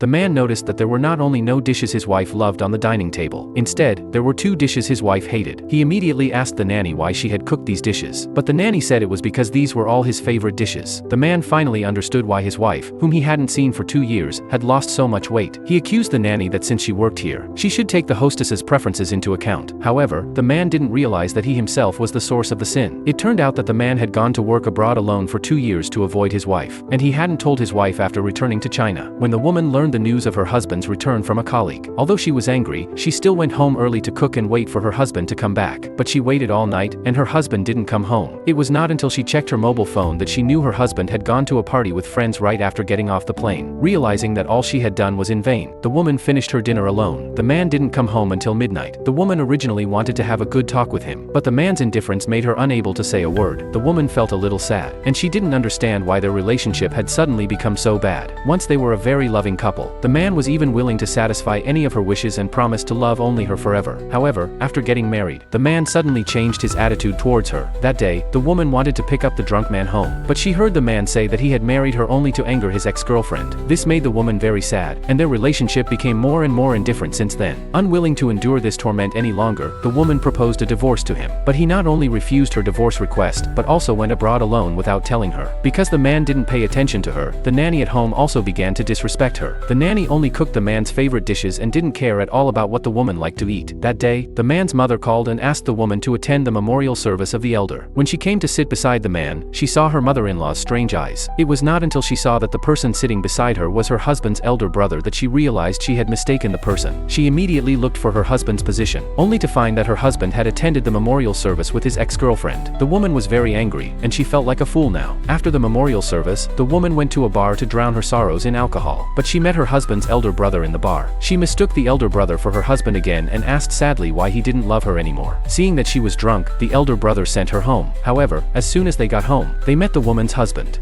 the man noticed that there were not only no dishes his wife loved on the dining table. Instead, there were 2 dishes his wife hated. He immediately asked the nanny why she had cooked these dishes, but the nanny said it was because these were all his favorite dishes. The man finally understood why his wife, whom he hadn't seen for 2 years, had lost so much weight. He accused the nanny that since she worked here, she should take the hostess's preferences into account. However, the man didn't realize that he himself was the source of the sin. It turned out that the man had gone to work abroad alone for 2 years to avoid his wife, and he hadn't told his wife after returning to China. When the woman learned the news of her husband's return from a colleague, although she was angry, she still went home early to cook and wait for her husband to come back. But she waited all night, and her husband didn't come home. It was not until she checked her mobile phone that she knew her husband had gone to a party with friends right after getting off the plane. Realizing that all she had done was in vain, the woman finished her dinner alone. The man didn't come home until midnight. The woman originally wanted to have a good talk with him, but the man's indifference made her unable to say a word. The woman felt a little sad, and she didn't understand why their relationship had suddenly become so bad. Once they were a very loving couple. The man was even willing to satisfy any of her wishes and promised to love only her forever. However, after getting married, the man suddenly changed his attitude towards her. That day, the woman wanted to pick up the drunk man home, but she heard the man say that he had married her only to anger his ex-girlfriend. This made the woman very sad, and their relationship became more and more indifferent since then. Unwilling to endure this torment any longer, the woman proposed a divorce to him, but he not only refused her divorce request, but also went abroad alone without telling her. Because the man didn't pay attention to her, the nanny at home also began to disrespect her. The nanny only cooked the man's favorite dishes and didn't care at all about what the woman liked to eat. That day, the man's mother called and asked the woman to attend the memorial service of the elder. When she came to sit beside the man, she saw her mother-in-law's strange eyes. It was not until she saw that the person sitting beside her was her husband's elder brother that she realized she had mistaken the person. She immediately looked for her husband's position, only to find that her husband had attended the memorial service with his ex-girlfriend. The woman was very angry, and she felt like a fool now. After the memorial service, the woman went to a bar to drown her sorrows in alcohol, but she met her husband's elder brother in the bar. She mistook the elder brother for her husband again and asked sadly why he didn't love her anymore. Seeing that she was drunk, the elder brother sent her home. However, as soon as they got home, they met the woman's husband.